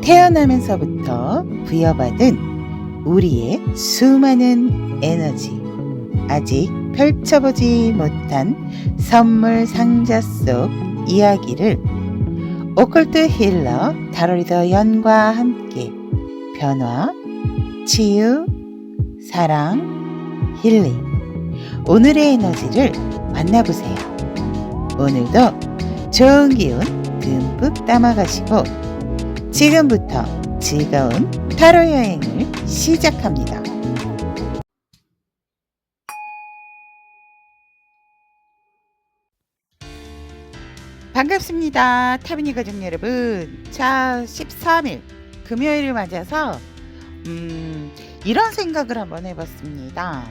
태어나면서부터 부여받은 우리의 수많은 에너지, 아직 펼쳐보지 못한 선물 상자 속 이야기를 오컬트 힐러 타로리더 연과 함께 변화, 치유, 사랑, 힐링, 오늘의 에너지를 만나보세요. 오늘도 좋은 기운 듬뿍 담아가시고 지금부터 즐거운 타로 여행을 시작합니다. 반갑습니다. 타비니 가족 여러분. 자, 13일 금요일을 맞아서 이런 생각을 한번 해봤습니다.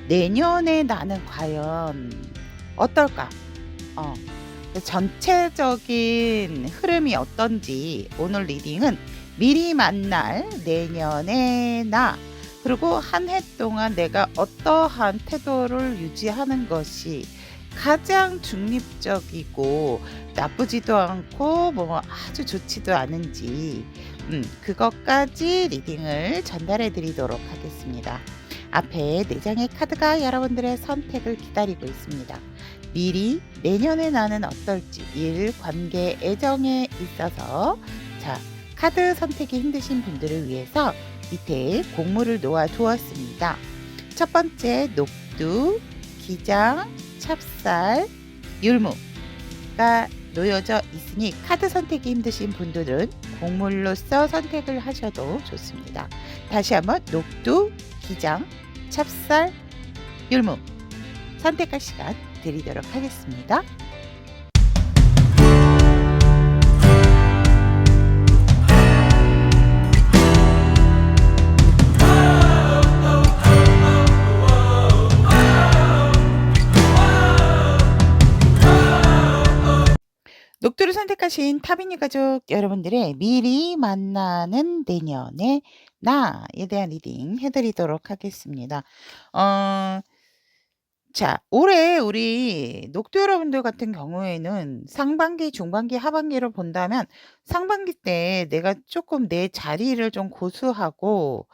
내년에 나는 과연 어떨까? 전체적인 흐름이 어떤지 오늘 리딩은 미리 만날 내년의 나, 그리고 한 해 동안 내가 어떠한 태도를 유지하는 것이 가장 중립적이고 나쁘지도 않고 뭐 아주 좋지도 않은지 그것까지 리딩을 전달해 드리도록 하겠습니다. 앞에 4장의 카드가 여러분들의 선택을 기다리고 있습니다. 미리 내년에 나는 어떨지, 일, 관계, 애정에 있어서 카드 선택이 힘드신 분들을 위해서 밑에 곡물을 놓아 두었습니다. 첫 번째 녹두, 기장, 찹쌀, 율무가 놓여져 있으니 카드 선택이 힘드신 분들은 곡물로서 선택을 하셔도 좋습니다. 다시 한번 녹두, 기장, 찹쌀, 율무 선택할 시간 드리도록 하겠습니다. 녹두를 선택하신 타비니 가족 여러분들의 미리 만나는 내년의 나에 대한 리딩 해드리도록 하겠습니다. 자, 올해 우리 녹두 여러분들 같은 경우에는 상반기, 중반기, 하반기를 본다면 상반기 때 내가 조금 내 자리를 좀 고수하고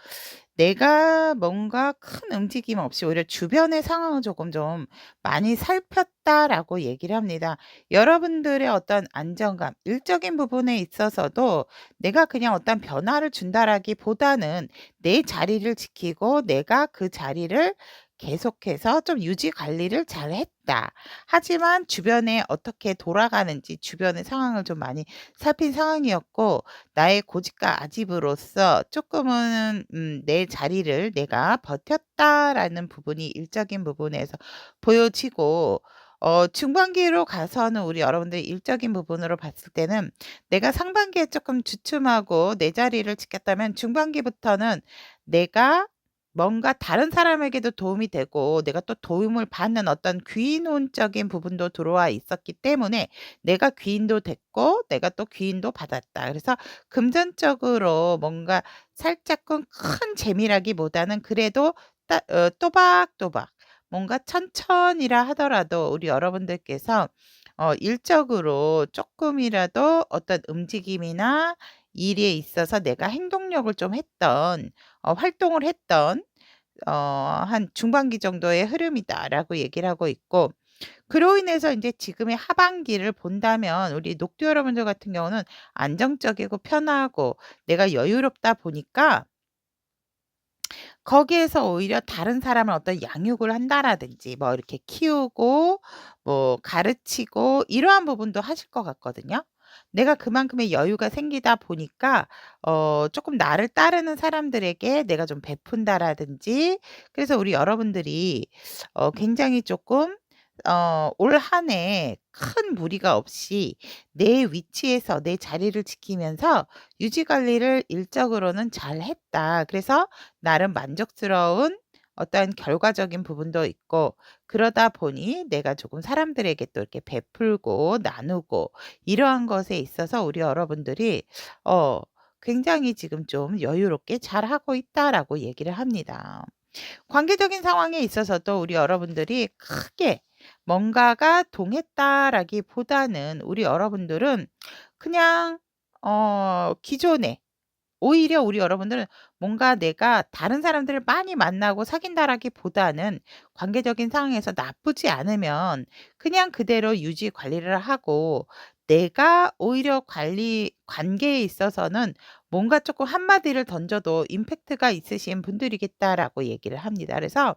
내가 뭔가 큰 움직임 없이 오히려 주변의 상황을 조금 좀 많이 살폈다라고 얘기를 합니다. 여러분들의 어떤 안정감, 일적인 부분에 있어서도 내가 그냥 어떤 변화를 준다라기보다는 내 자리를 지키고 내가 그 자리를 계속해서 좀 유지 관리를 잘했다. 하지만 주변에 어떻게 돌아가는지 주변의 상황을 좀 많이 살핀 상황이었고 나의 고집과 아집으로서 조금은 내 자리를 내가 버텼다라는 부분이 일적인 부분에서 보여지고 중반기로 가서는 우리 여러분들 일적인 부분으로 봤을 때는 내가 상반기에 조금 주춤하고 내 자리를 지켰다면 중반기부터는 내가 뭔가 다른 사람에게도 도움이 되고 내가 또 도움을 받는 어떤 귀인혼적인 부분도 들어와 있었기 때문에 내가 귀인도 됐고 내가 또 귀인도 받았다. 그래서 금전적으로 뭔가 살짝은 큰 재미라기보다는 그래도 또박또박 뭔가 천천히라 하더라도 우리 여러분들께서 일적으로 조금이라도 어떤 움직임이나 일에 있어서 내가 행동력을 좀 했던 활동을 했던 한 중반기 정도의 흐름이다라고 얘기를 하고 있고 그로 인해서 인제 지금의 하반기를 본다면 우리 녹두 여러분들 같은 경우는 안정적이고 편하고 내가 여유롭다 보니까 거기에서 오히려 다른 사람을 어떤 양육을 한다라든지 뭐 이렇게 키우고 뭐 가르치고 이러한 부분도 하실 것 같거든요. 내가 그만큼의 여유가 생기다 보니까 쪼끔 나를 따르는 사람들에게 내가 좀 베푼다라든지 그래서 우리 여러분들이 굉장히 쪼끔 올 한 해 큰 무리가 없이 내 위치에서 내 자리를 지키면서 유지 관리를 일적으로는 잘했다. 그래서 나름 만족스러운 어떠한 결과적인 부분도 있고 그러다 보니 내가 조금 사람들에게 또 이렇게 베풀고 나누고 이러한 것에 있어서 우리 여러분들이 굉장히 지금 좀 여유롭게 잘하고 있다라고 얘기를 합니다. 관계적인 상황에 있어서도 우리 여러분들이 크게 뭔가가 동했다라기보다는 우리 여러분들은 그냥 기존에 오히려 우리 여러분들은 뭔가 내가 다른 사람들을 많이 만나고 사귄다라기보다는 관계적인 상황에서 나쁘지 않으면 그냥 그대로 유지 관리를 하고, 내가 오히려 관계에 있어서는 뭔가 조금 한마디를 던져도 임팩트가 있으신 분들이겠다라고 얘기를 합니다. 그래서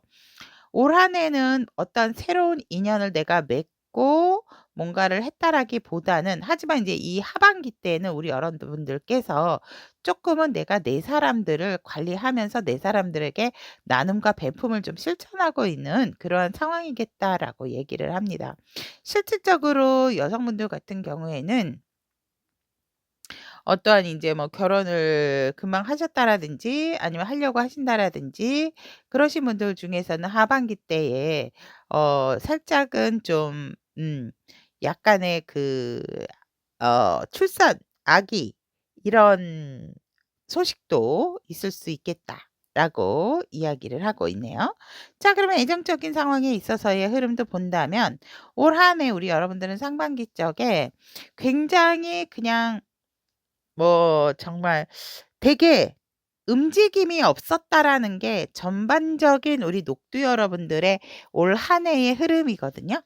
올 한 해는 어떤 새로운 인연을 내가 맺고 뭔가를 했다라기보다는, 하지만 이제 이 하반기 때는 우리 여러분들께서 쪼끔은 내가 내 사람들을 관리하면서 내 사람들에게 나눔과 배품을 좀 실천하고 있는 그러한 상황이겠다라고 얘기를 합니다. 실질적으로 여성분들 같은 경우에는 어떠한 인제 뭐 결혼을 금방 하셨다라든지 아니면 하려고 하신다라든지 그러신 분들 중에서는 하반기 때에 살짝은 좀 약간의 출산, 아기 이런 소식도 있을 수 있겠다라고 이야기를 하고 있네요. 자, 그러면 애정적인 상황에 있어서의 흐름도 본다면 올 한 해 우리 여러분들은 상반기 쪽에 굉장히 그냥 뭐 정말 되게 움직임이 없었다라는 게 전반적인 우리 녹두 여러분들의 올 한 해의 흐름이거든요.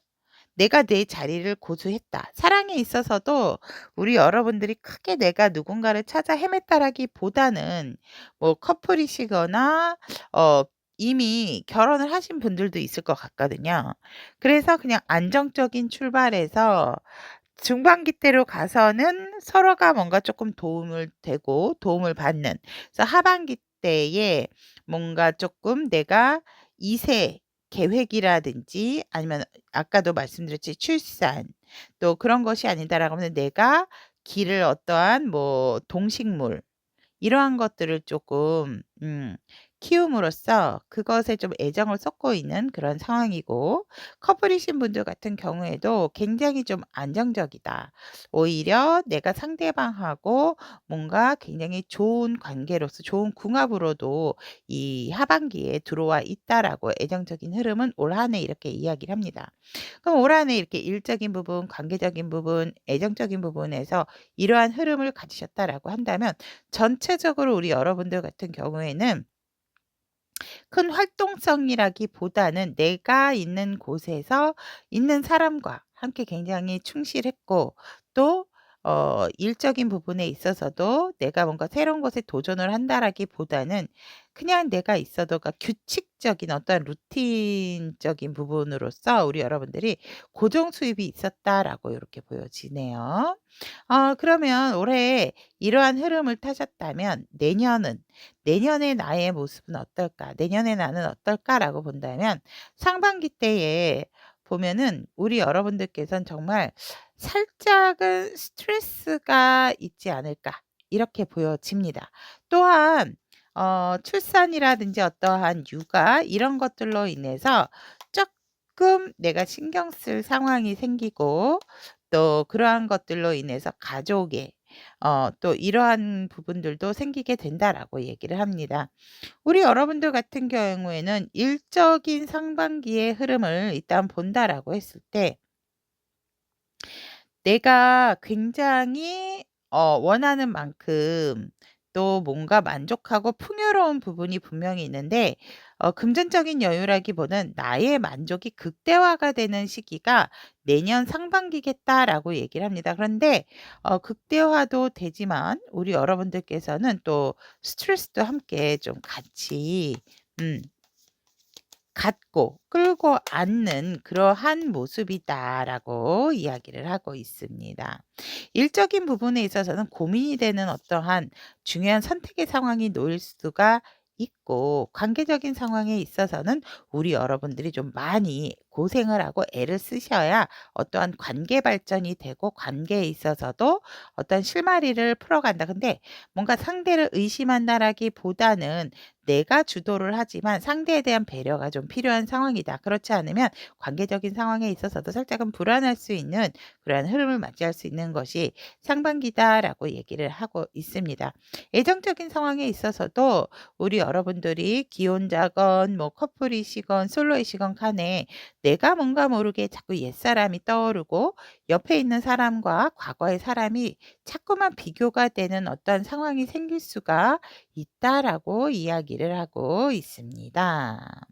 내가 내 자리를 고수했다. 사랑에 있어서도 우리 여러분들이 크게 내가 누군가를 찾아 헤맸다라기보다는 뭐 커플이시거나 어 이미 결혼을 하신 분들도 있을 것 같거든요. 그래서 그냥 안정적인 출발에서 중반기 때로 가서는 서로가 뭔가 조금 도움을 되고 도움을 받는, 그래서 하반기 때에 뭔가 조금 내가 2세 계획이라든지 아니면 아까도 말씀드렸지 출산, 또 그런 것이 아니다라고 하면 내가 기를 어떠한 뭐 동식물 이러한 것들을 조금 키움으로써 그것에 좀 애정을 쏟고 있는 그런 상황이고, 커플이신 분들 같은 경우에도 굉장히 좀 안정적이다. 오히려 내가 상대방하고 뭔가 굉장히 좋은 관계로서 좋은 궁합으로도 이 하반기에 들어와 있다라고 애정적인 흐름은 올 한 해 이렇게 이야기를 합니다. 그럼 올 한 해 이렇게 일적인 부분, 관계적인 부분, 애정적인 부분에서 이러한 흐름을 가지셨다라고 한다면 전체적으로 우리 여러분들 같은 경우에는 큰 활동성이라기보다는 내가 있는 곳에서 있는 사람과 함께 굉장히 충실했고, 또 일적인 부분에 있어서도 내가 뭔가 새로운 것에 도전을 한다라기보다는 그냥 내가 있어도가 규칙적인 어떤 루틴적인 부분으로서 우리 여러분들이 고정 수입이 있었다라고 이렇게 보여지네요. 그러면 올해 이러한 흐름을 타셨다면 내년의 나의 모습은 어떨까? '내년의 나는 어떨까?'라고 본다면 상반기 때에 보면은 우리 여러분들께서는 정말 '살짝은 스트레스가 있지 않을까?' 이렇게 보여집니다. 또한 출산이라든지 어떠한 육아 이런 것들로 인해서 쪼끔 내가 신경 쓸 상황이 생기고, 또 그러한 것들로 인해서 가족의 또 이러한 부분들도 생기게 된다라고 얘기를 합니다. 우리 여러분들 같은 경우에는 일적인 상반기의 흐름을 일단 본다라고 했을 때 내가 굉장히 원하는 만큼 또 뭔가 만족하고 풍요로운 부분이 분명히 있는데, 금전적인 여유라기보다는 나의 만족이 극대화가 되는 시기가 내년 상반기겠다라고 얘기를 합니다. 그런데 극대화도 되지만 우리 여러분들께서는 또 스트레스도 함께 좀 같이 음 갖고 끌고 앉는 그러한 모습이다라고 이야기를 하고 있습니다. 일적인 부분에 있어서는 고민이 되는 어떠한 중요한 선택의 상황이 놓일 수가 있고, 관계적인 상황에 있어서는 우리 여러분들이 좀 많이 고생을 하고 애를 쓰셔야 어떠한 관계 발전이 되고 관계에 있어서도 어떤 실마리를 풀어간다. 근데 뭔가 상대를 의심한다라기보다는 내가 주도를 하지만 상대에 대한 배려가 좀 필요한 상황이다. 그렇지 않으면 관계적인 상황에 있어서도 살짝은 불안할 수 있는 그러한 흐름을 맞이할 수 있는 것이 상반기다라고 얘기를 하고 있습니다. 애정적인 상황에 있어서도 우리 여러분들이 기혼자건 뭐 커플이시건 솔로이시건 간에 내가 뭔가 모르게 자꾸 옛사람이 떠오르고 옆에 있는 사람과 과거의 사람이 자꾸만 비교가 되는 어떤 상황이 생길 수가 있다라고 이야기를 하고 있습니다.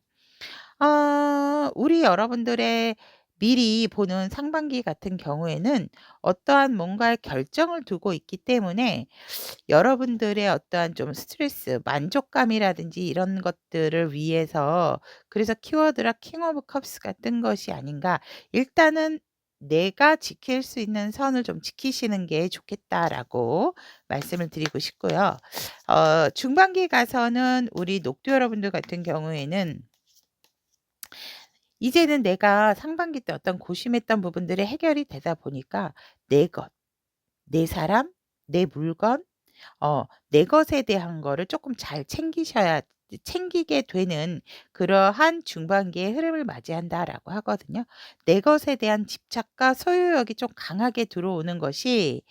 우리 여러분들의 미리 보는 상반기 같은 경우에는 어떠한 뭔가의 결정을 두고 있기 때문에 여러분들의 어떠한 좀 스트레스, 만족감이라든지 이런 것들을 위해서 그래서 키워드라 킹 오브 컵스가 뜬 것이 아닌가. 일단은 '내가 지킬 수 있는 선을 좀 지키시는 게 좋겠다.'라고 말씀을 드리고 싶고요. 중반기 가서는 우리 녹두 여러분들 같은 경우에는 이제는 내가 상반기 때 어떤 고심했던 부분들이 해결이 되다 보니까 내 것, 내 사람, 내 물건, 내 것에 대한 거를 조금 잘 챙기게 되는 그러한 중반기의 흐름을 맞이한다라고 하거든요. 내 것에 대한 집착과 소유욕이 좀 강하게 들어오는 것이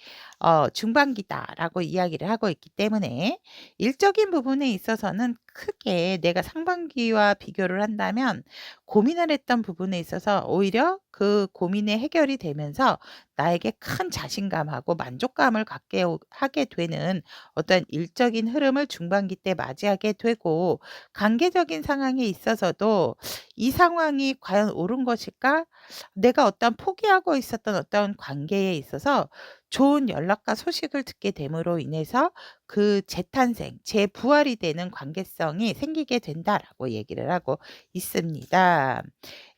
중반기다라고 이야기를 하고 있기 때문에 일적인 부분에 있어서는 크게 내가 상반기와 비교를 한다면 고민을 했던 부분에 있어서 오히려 그 고민의 해결이 되면서 나에게 큰 자신감하고 만족감을 갖게 하게 되는 어떤 일적인 흐름을 중반기 때 맞이하게 되고 관계적인 상황에 있어서도 '이 상황이 과연 옳은 것일까?' 내가 어떤 포기하고 있었던 어떤 관계에 있어서 좋은 연락과 소식을 듣게 됨으로 인해서 그 재탄생, 재부활이 되는 관계성이 생기게 된다라고 얘기를 하고 있습니다.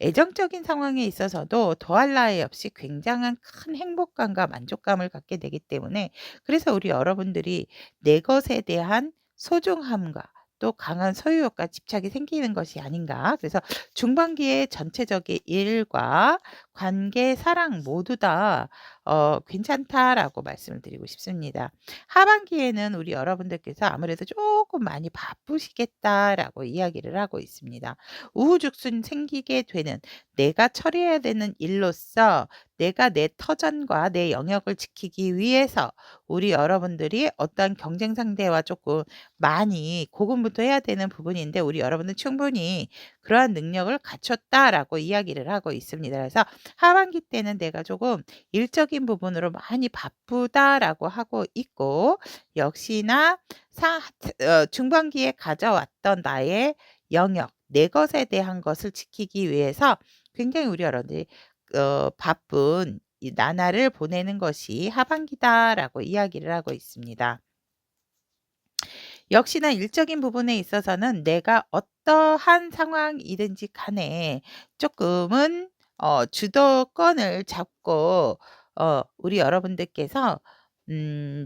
애정적인 상황에 있어서도 더할 나위 없이 굉장한 큰 행복감과 만족감을 갖게 되기 때문에 그래서 우리 여러분들이 내 것에 대한 소중함과 또 강한 소유욕과 집착이 생기는 것이 아닌가. 그래서 중반기에 전체적인 일과 관계, 사랑 모두 다 괜찮다라고 말씀을 드리고 싶습니다. 하반기에는 우리 여러분들께서 아무래도 조금 많이 바쁘시겠다라고 이야기를 하고 있습니다. 우후죽순 생기게 되는 내가 처리해야 되는 일로서 내가 내 터전과 내 영역을 지키기 위해서 우리 여러분들이 어떤 경쟁 상대와 조금 많이 고군분투해야 되는 부분인데 우리 여러분은 충분히 그러한 능력을 갖췄다라고 이야기를 하고 있습니다. 그래서 하반기 때는 내가 조금 일적인 부분으로 많이 바쁘다라고 하고 있고 역시나 중반기에 가져왔던 나의 영역, 내 것에 대한 것을 지키기 위해서 굉장히 우리 여러분들이 바쁜 이 나날을 보내는 것이 하반기다라고 이야기를 하고 있습니다. 역시나 일적인 부분에 있어서는 내가 어떠한 상황이든지 간에 조금은 주도권을 잡고 우리 여러분들께서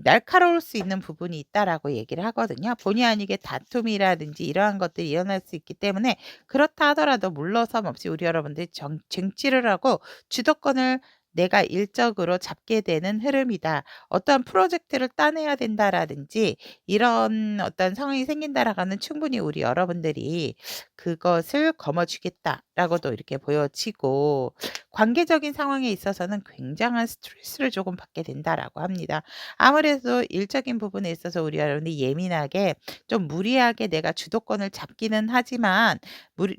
날카로울 수 있는 부분이 있다라고 얘기를 하거든요. 본의 아니게 다툼이라든지 이러한 것들이 일어날 수 있기 때문에 그렇다 하더라도 물러섬 없이 우리 여러분들이 쟁취를 하고 주도권을 내가 일적으로 잡게 되는 흐름이다. 어떠한 프로젝트를 따내야 된다라든지 이런 어떤 상황이 생긴다라고 하면 충분히 우리 여러분들이 그것을 거머쥐겠다라고도 이렇게 보여지고 관계적인 상황에 있어서는 굉장한 스트레스를 조금 받게 된다라고 합니다. 아무래도 일적인 부분에 있어서 우리 여러분이 예민하게 좀 무리하게 내가 주도권을 잡기는 하지만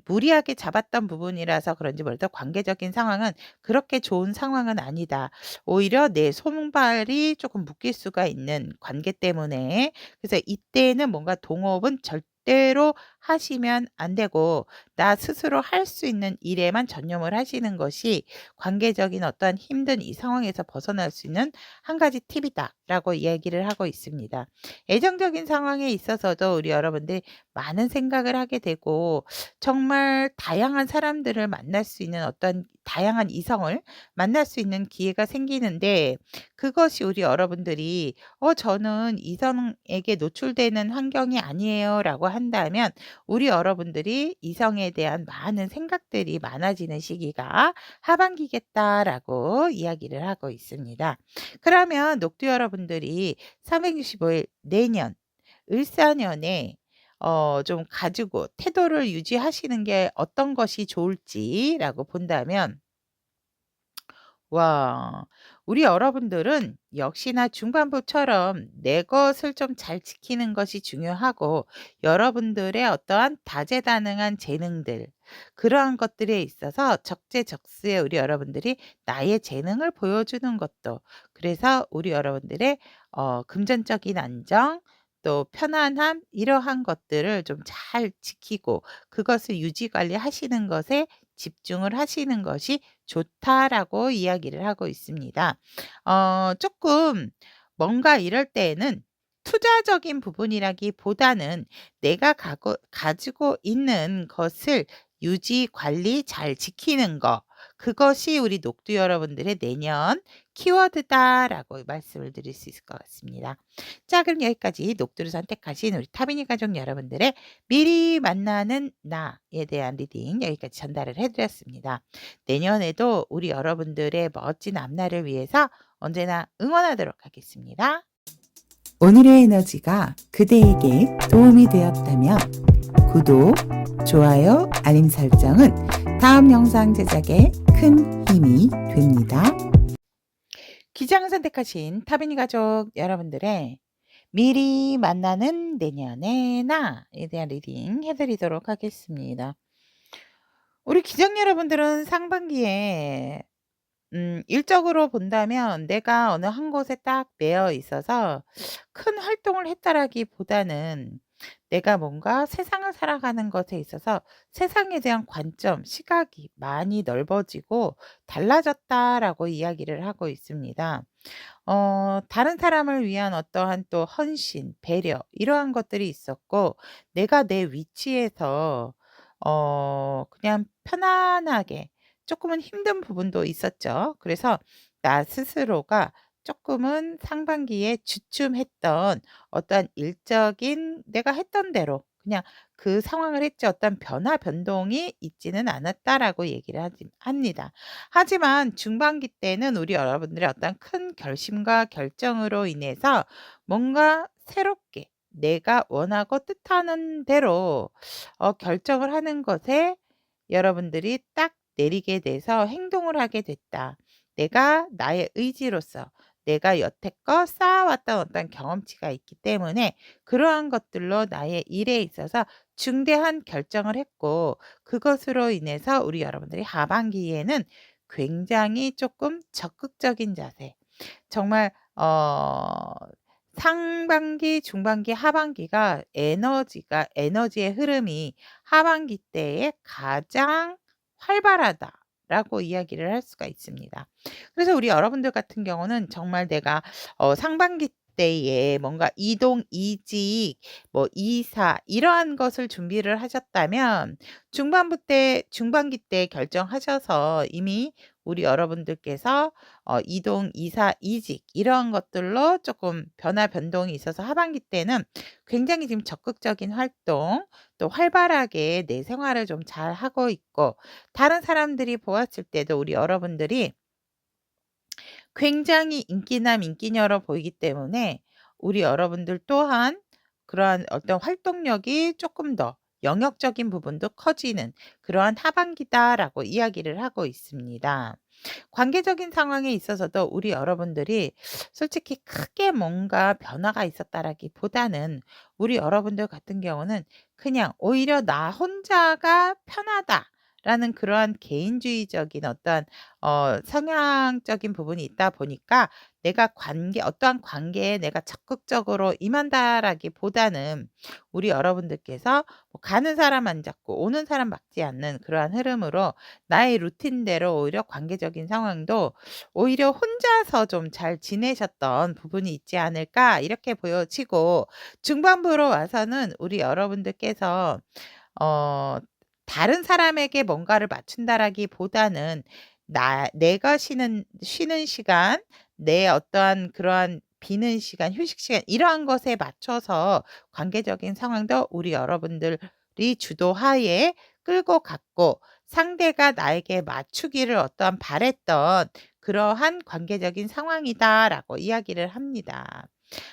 무리하게 잡았던 부분이라서 그런지 모르도 관계적인 상황은 그렇게 좋은 상황은 아니다. 오히려 내 손발이 조금 묶일 수가 있는 관계 때문에 그래서 이때는 뭔가 동업은 절대로 하시면 안 되고 나 스스로 할 수 있는 일에만 전념을 하시는 것이 관계적인 어떤 힘든 이 상황에서 벗어날 수 있는 한 가지 팁이다라고 이야기를 하고 있습니다. 애정적인 상황에 있어서도 우리 여러분들이 많은 생각을 하게 되고 정말 다양한 사람들을 만날 수 있는 어떤 다양한 이성을 만날 수 있는 기회가 생기는데 그것이 우리 여러분들이 저는 이성에게 노출되는 환경이 아니에요라고 한다면 우리 여러분들이 이성에 대한 많은 생각들이 많아지는 시기가 하반기겠다라고 이야기를 하고 있습니다. 그러면 녹두 여러분들이 365일 내년 을사년에 좀 가지고 태도를 유지하시는 게 어떤 것이 좋을지라고 본다면 와 우리 여러분들은 역시나 중반부처럼 내 것을 좀 잘 지키는 것이 중요하고 여러분들의 어떠한 다재다능한 재능들 그러한 것들에 있어서 적재적소에 우리 여러분들이 나의 재능을 보여주는 것도 그래서 우리 여러분들의 금전적인 안정 또 편안함 이러한 것들을 좀 잘 지키고 그것을 유지 관리하시는 것에 집중을 하시는 것이 좋다라고 이야기를 하고 있습니다. 조금 뭔가 이럴 때에는 투자적인 부분이라기보다는 내가 가지고 있는 것을 유지 관리 잘 지키는 거 그것이 우리 녹두 여러분들의 내년 키워드다라고 말씀을 드릴 수 있을 것 같습니다. 자 그럼 여기까지 녹두를 선택하신 우리 타비니 가족 여러분들의 미리 만나는 나에 대한 리딩 여기까지 전달을 해 드렸습니다. 내년에도 우리 여러분들의 멋진 앞날을 위해서 언제나 응원하도록 하겠습니다. 오늘의 에너지가 그대에게 도움이 되었다면 구독, 좋아요, 알림 설정은 다음 영상 제작에 큰 힘이 됩니다. 기장을 선택하신 타비니 가족 여러분들의 미리 만나는 내년의 나에 대한 리딩 해드리도록 하겠습니다. 우리 기장 여러분들은 상반기에 일적으로 본다면 내가 어느 한 곳에 딱 매여 있어서 큰 활동을 했다라기보다는 내가 뭔가 세상을 살아가는 것에 있어서 세상에 대한 관점, 시각이 많이 넓어지고 달라졌다라고 이야기를 하고 있습니다. 다른 사람을 위한 어떠한 또 헌신, 배려 이러한 것들이 있었고 내가 내 위치에서 그냥 편안하게 조금은 힘든 부분도 있었죠. 그래서 나 스스로가 조금은 상반기에 주춤했던 어떠한 일적인 내가 했던 대로 그냥 그 상황을 했지 어떤 변화 변동이 있지는 않았다라고 얘기를 합니다. 하지만 중반기 때는 우리 여러분들의 어떤 큰 결심과 결정으로 인해서 뭔가 새롭게 내가 원하고 뜻하는 대로 결정을 하는 것에 여러분들이 딱 내리게 돼서 행동을 하게 됐다. 내가 나의 의지로서 내가 여태껏 쌓아왔던 어떤 경험치가 있기 때문에 그러한 것들로 나의 일에 있어서 중대한 결정을 했고 그것으로 인해서 우리 여러분들이 하반기에는 굉장히 조금 적극적인 자세 정말 상반기, 중반기, 하반기가 에너지의 흐름이 하반기 때에 가장 활발하다라고 이야기를 할 수가 있습니다. 그래서 우리 여러분들 같은 경우는 정말 내가 상반기 때에 뭔가 이동, 이직, 뭐 이사 이러한 것을 준비를 하셨다면 중반기 때 결정하셔서 이미 우리 여러분들께서 이동, 이사, 이직 이런 것들로 조금 변화 변동이 있어서 하반기 때는 굉장히 지금 적극적인 활동 또 활발하게 내 생활을 좀 잘하고 있고 다른 사람들이 보았을 때도 우리 여러분들이 굉장히 인기남 인기녀로 보이기 때문에 우리 여러분들 또한 그러한 어떤 활동력이 조금 더 영역적인 부분도 커지는 그러한 하반기다라고 이야기를 하고 있습니다. 관계적인 상황에 있어서도 우리 여러분들이 솔직히 크게 뭔가 변화가 있었다라기보다는 우리 여러분들 같은 경우는 그냥 오히려 '나 혼자가 편하다.'라는 그러한 개인주의적인 어떤 성향적인 부분이 있다 보니까 내가 어떠한 관계에 내가 적극적으로 임한다라기보다는 우리 여러분들께서 뭐 가는 사람 안 잡고 오는 사람 막지 않는 그러한 흐름으로 나의 루틴대로 오히려 관계적인 상황도 오히려 혼자서 좀 잘 지내셨던 부분이 있지 않을까 이렇게 보여지고 중반부로 와서는 우리 여러분들께서 어 다른 사람에게 뭔가를 맞춘다라기보다는 내가 쉬는 시간, 내 어떠한 그러한 비는 시간, 휴식 시간 이러한 것에 맞춰서 관계적인 상황도 우리 여러분들이 주도하에 끌고 갔고 상대가 나에게 맞추기를 어떠한 바랬던 그러한 관계적인 상황이다라고 이야기를 합니다.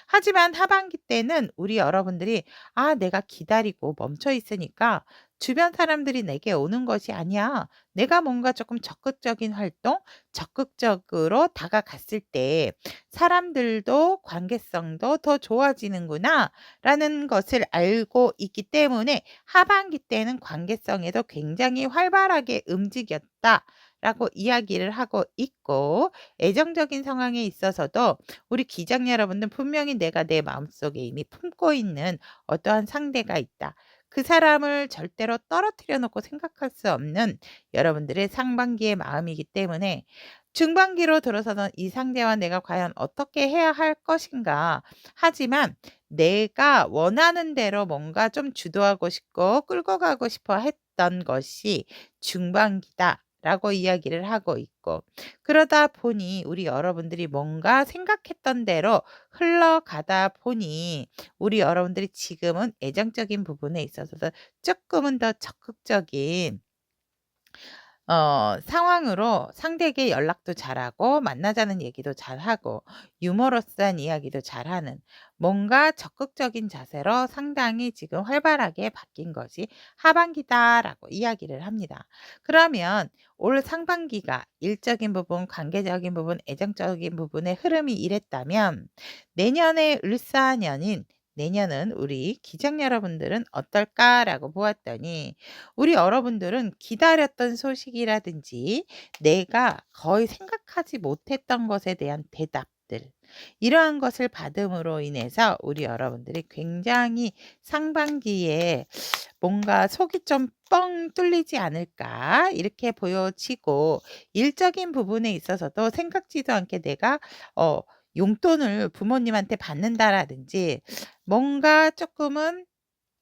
하지만 하반기 때는 우리 여러분들이 '아 내가 기다리고 멈춰 있으니까 주변 사람들이 내게 오는 것이 아니야. 내가 뭔가 조금 적극적인 활동, 적극적으로 다가갔을 때 사람들도 관계성도 더 좋아지는구나라는 것을 알고 있기 때문에 하반기 때는 관계성에도 굉장히 활발하게 움직였다. 라고 이야기를 하고 있고, 애정적인 상황에 있어서도 우리 기장 여러분들 분명히 내가 내 마음속에 이미 품고 있는 어떠한 상대가 있다. 그 사람을 절대로 떨어뜨려 놓고 생각할 수 없는 여러분들의 상반기의 마음이기 때문에 중반기로 들어서는 이 상대와 내가 과연 어떻게 해야 할 것인가. 하지만 내가 원하는 대로 뭔가 좀 주도하고 싶고 끌고 가고 싶어 했던 것이 중반기다. 라고 이야기를 하고 있고, 그러다 보니 우리 여러분들이 뭔가 생각했던 대로 흘러가다 보니 우리 여러분들이 지금은 애정적인 부분에 있어서 조금은 더 적극적인 상황으로 상대에게 연락도 잘하고 만나자는 얘기도 잘하고 유머러스한 이야기도 잘하는 뭔가 적극적인 자세로 상당히 지금 활발하게 바뀐 것이 하반기다라고 이야기를 합니다. 그러면 올 상반기가 일적인 부분, 관계적인 부분, 애정적인 부분의 흐름이 이랬다면 내년의 을사년인 내년은 우리 기장 여러분들은 어떨까라고 보았더니 우리 여러분들은 기다렸던 소식이라든지 내가 거의 생각하지 못했던 것에 대한 대답들, 이러한 것을 받음으로 인해서 우리 여러분들이 굉장히 상반기에 뭔가 속이 좀 뻥 뚫리지 않을까 이렇게 보여지고, 일적인 부분에 있어서도 생각지도 않게 내가 용돈을 부모님한테 받는다라든지 뭔가 조금은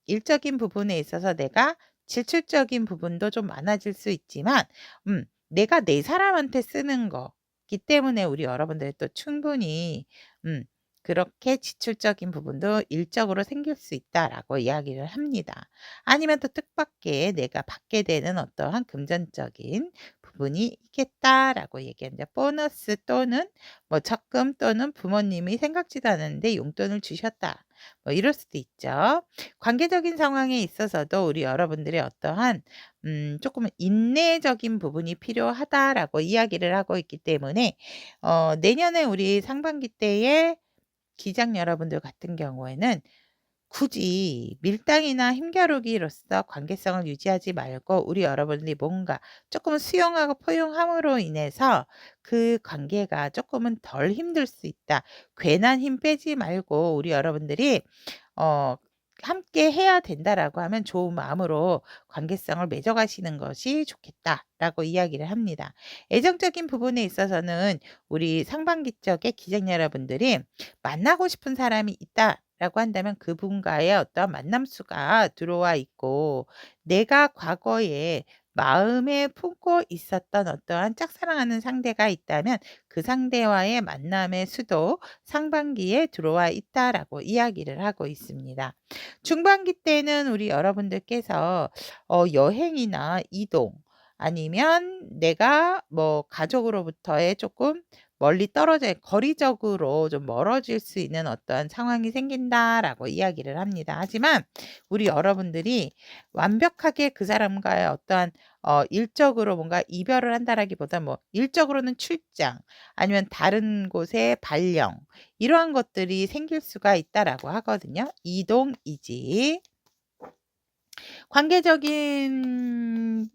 일적인 부분에 있어서 내가 지출적인 부분도 좀 많아질 수 있지만 내가 내 사람한테 쓰는 거기 때문에 우리 여러분들이 또 충분히 그렇게 지출적인 부분도 일적으로 생길 수 있다라고 이야기를 합니다. 아니면 또 뜻밖의 내가 받게 되는 어떠한 금전적인 부분이 있겠다라고 얘기합니다. 보너스 또는 뭐 적금 또는 부모님이 생각지도 않았는데 용돈을 주셨다. 뭐 이럴 수도 있죠. 관계적인 상황에 있어서도 우리 여러분들의 어떠한 조금 인내적인 부분이 필요하다라고 이야기를 하고 있기 때문에 내년에 우리 상반기 때에 기장 여러분들 같은 경우에는 굳이 밀당이나 힘겨루기로서 관계성을 유지하지 말고 우리 여러분들이 뭔가 조금 수용하고 포용함으로 인해서 그 관계가 조금은 덜 힘들 수 있다. 괜한 힘 빼지 말고 우리 여러분들이 함께 해야 된다라고 하면 좋은 마음으로 관계성을 맺어가시는 것이 좋겠다라고 이야기를 합니다. 애정적인 부분에 있어서는 우리 상반기 쪽에 기장 여러분들이 만나고 싶은 사람이 있다라고 한다면 그분과의 어떤 만남 수가 들어와 있고, 내가 과거에 마음에 품고 있었던 어떠한 짝사랑하는 상대가 있다면 그 상대와의 만남의 수도 상반기에 들어와 있다라고 이야기를 하고 있습니다. 중반기 때는 우리 여러분들께서 여행이나 이동 아니면 내가 뭐 가족으로부터의 조금 멀리 떨어져 거리적으로 좀 멀어질 수 있는 어떠한 상황이 생긴다라고 이야기를 합니다. 하지만 우리 여러분들이 완벽하게 그 사람과의 어떠한 일적으로 뭔가 이별을 한다라기보다 뭐 일적으로는 출장 아니면 다른 곳에 발령, 이러한 것들이 생길 수가 있다라고 하거든요. 이동, 이직. 관계적인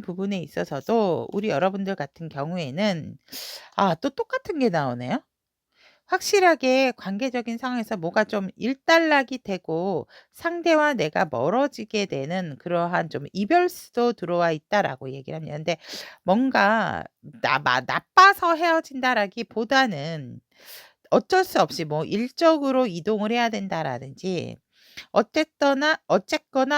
부분에 있어서도 우리 여러분들 같은 경우에는 또 똑같은 게 나오네요. 확실하게 관계적인 상황에서 뭐가 좀 일단락이 되고 상대와 내가 멀어지게 되는 그러한 좀 이별수도 들어와 있다라고 얘기를 합니다. 근데 뭔가 나빠서 헤어진다라기보다는 어쩔 수 없이 뭐 일적으로 이동을 해야 된다라든지 어쨌거나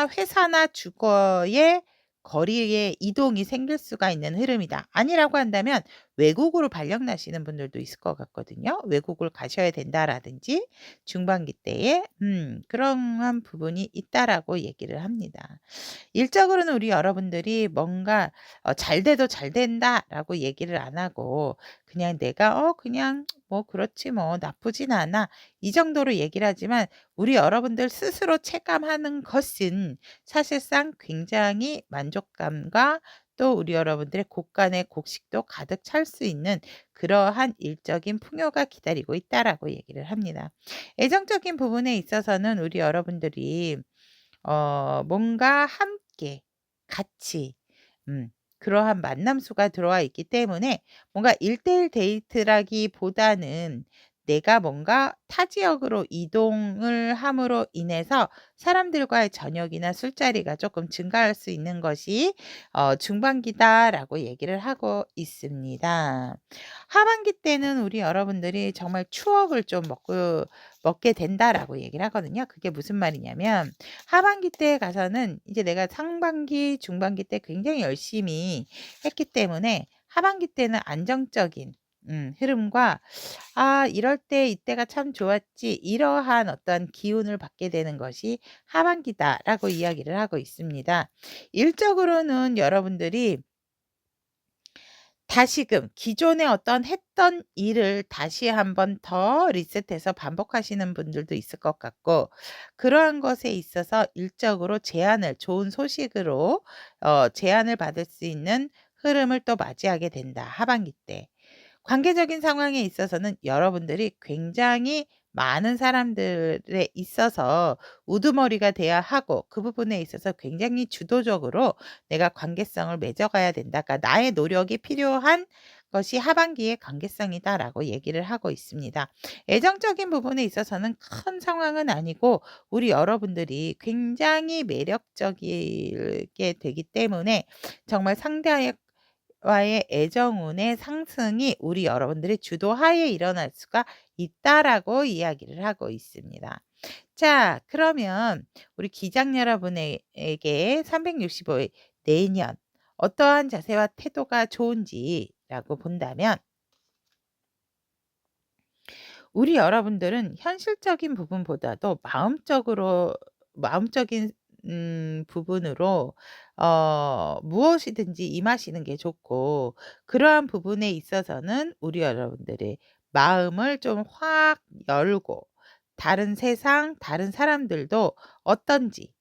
회사나 주거의 거리에 이동이 생길 수가 있는 흐름이다. 아니라고 한다면 외국으로 발령 나시는 분들도 있을 것 같거든요. 외국을 가셔야 된다라든지 중반기 때에 그러한 부분이 있다라고 얘기를 합니다. 일적으로는 우리 여러분들이 뭔가 "잘 돼도 잘 된다."라고 얘기를 안 하고 그냥 내가 그냥 뭐 그렇지 뭐 나쁘진 않아." 이 정도로 얘기를 하지만 우리 여러분들 스스로 체감하는 것은 사실상 굉장히 만족감과 또 우리 여러분들의 곳간의 곡식도 가득 찰 수 있는 그러한 일적인 풍요가 기다리고 있다라고 얘기를 합니다. 애정적인 부분에 있어서는 우리 여러분들이 뭔가 함께 같이 그러한 만남수가 들어와 있기 때문에 뭔가 1:1 데이트라기보다는 내가 뭔가 타 지역으로 이동을 함으로 인해서 사람들과의 저녁이나 술자리가 조금 증가할 수 있는 것이 중반기다라고 얘기를 하고 있습니다. 하반기 때는 우리 여러분들이 정말 추억을 좀 먹게 된다라고 얘기를 하거든요. 그게 무슨 말이냐면 하반기 때에 가서는 이제 내가 상반기, 중반기 때 굉장히 열심히 했기 때문에 하반기 때는 안정적인 흐름과 '아 이럴 때 이때가 참 좋았지.' 이러한 어떤 기운을 받게 되는 것이 하반기다라고 이야기를 하고 있습니다. 일적으로는 여러분들이 다시금 기존에 어떤 했던 일을 다시 한번 더 리셋해서 반복하시는 분들도 있을 것 같고 그러한 것에 있어서 일적으로 제안을 좋은 소식으로 제안을 받을 수 있는 흐름을 또 맞이하게 된다 하반기 때. 관계적인 상황에 있어서는 여러분들이 굉장히 많은 사람들에 있어서 우두머리가 돼야 하고 그 부분에 있어서 굉장히 주도적으로 내가 관계성을 맺어가야 된다. 그러니까 나의 노력이 필요한 것이 하반기의 관계성이다라고 얘기를 하고 있습니다. 애정적인 부분에 있어서는 큰 상황은 아니고 우리 여러분들이 굉장히 매력적이게 되기 때문에 정말 상대와의 애정운의 상승이 우리 여러분들의 주도하에 일어날 수가 있다라고 이야기를 하고 있습니다. 자, 그러면 우리 기장 여러분에게 365일 내년 어떠한 자세와 태도가 좋은지라고 본다면 우리 여러분들은 현실적인 부분보다도 마음적인 부분으로 무엇이든지 임하시는 게 좋고 그러한 부분에 있어서는 우리 여러분들의 마음을 좀 확 열고 다른 세상, 다른 사람들도 어떤지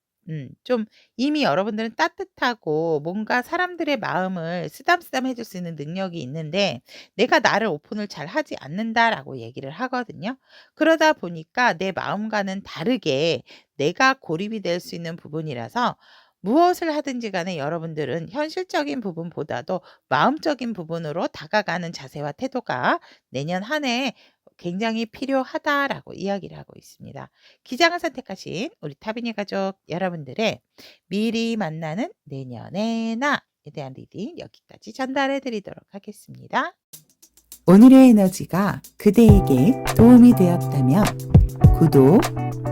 좀 이미 여러분들은 따뜻하고 뭔가 사람들의 마음을 쓰담쓰담 해줄 수 있는 능력이 있는데 내가 나를 오픈을 잘 하지 않는다라고 얘기를 하거든요. 그러다 보니까 내 마음과는 다르게 내가 고립이 될 수 있는 부분이라서 무엇을 하든지 간에 여러분들은 현실적인 부분보다도 마음적인 부분으로 다가가는 자세와 태도가 내년 한 해에 굉장히 필요하다라고 이야기를 하고 있습니다. 기장을 선택하신 우리 타비니 가족 여러분들의 미리 만나는 내년의 나에 대한 리딩 여기까지 전달해 드리도록 하겠습니다. 오늘의 에너지가 그대에게 도움이 되었다면 구독,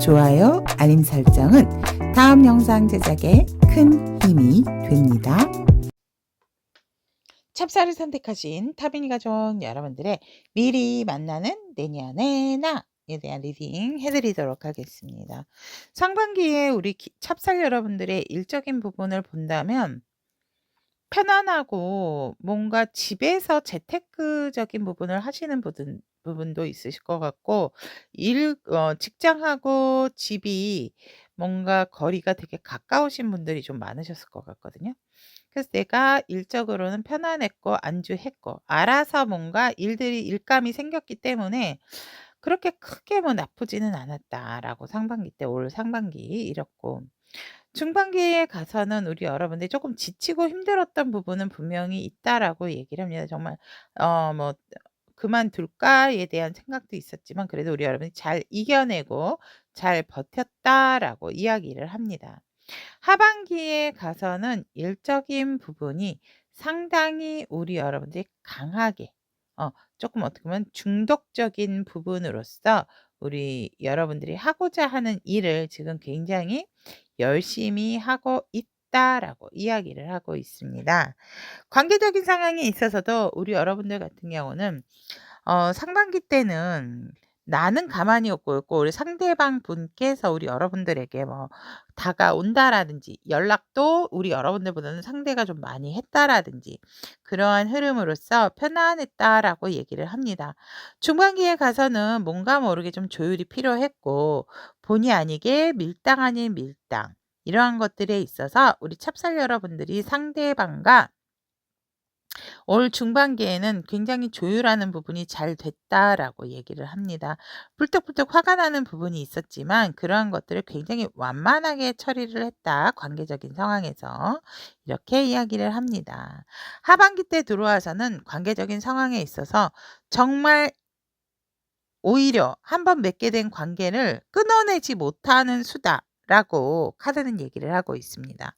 좋아요, 알림 설정은 다음 영상 제작에 큰 힘이 됩니다. 찹쌀을 선택하신 타비니 가족 여러분들의 미리 만나는 내년의 나에 대한 리딩 해드리도록 하겠습니다. 상반기에 우리 찹쌀 여러분들의 일적인 부분을 본다면 편안하고 뭔가 집에서 재테크적인 부분을 하시는 부분도 있으실 것 같고 직장하고 집이 뭔가 거리가 되게 가까우신 분들이 좀 많으셨을 것 같거든요. 그래서 내가 일적으로는 편안했고 안주했고 알아서 뭔가 일감이 생겼기 때문에 그렇게 크게 뭐 나쁘지는 않았다라고 상반기 때 올 상반기 이랬고 중반기에 가서는 우리 여러분들이 조금 지치고 힘들었던 부분은 분명히 있다라고 얘기를 합니다. 정말 뭐 '그만둘까?'에 대한 생각도 있었지만 그래도 우리 여러분이 잘 이겨내고 잘 버텼다라고 이야기를 합니다. 하반기에 가서는 일적인 부분이 상당히 우리 여러분들이 강하게 조금 어떻게 보면 중독적인 부분으로서 우리 여러분들이 하고자 하는 일을 지금 굉장히 열심히 하고 있다라고 이야기를 하고 있습니다. 관계적인 상황에 있어서도 우리 여러분들 같은 경우는 상반기 때는 나는 가만히 없고 우리 상대방 분께서 우리 여러분들에게 뭐 다가온다라든지 연락도 우리 여러분들보다는 상대가 좀 많이 했다라든지 그러한 흐름으로써 편안했다라고 얘기를 합니다. 중반기에 가서는 뭔가 모르게 좀 조율이 필요했고 본의 아니게 밀당 아닌 밀당 이러한 것들에 있어서 우리 찹쌀 여러분들이 상대방과 올 중반기에는 굉장히 조율하는 부분이 잘 됐다라고 얘기를 합니다. 불떡불떡 화가 나는 부분이 있었지만 그러한 것들을 굉장히 완만하게 처리를 했다. 관계적인 상황에서 이렇게 이야기를 합니다. 하반기 때 들어와서는 관계적인 상황에 있어서 정말 오히려 한번 맺게 된 관계를 끊어내지 못하는 수다라고 카드는 얘기를 하고 있습니다.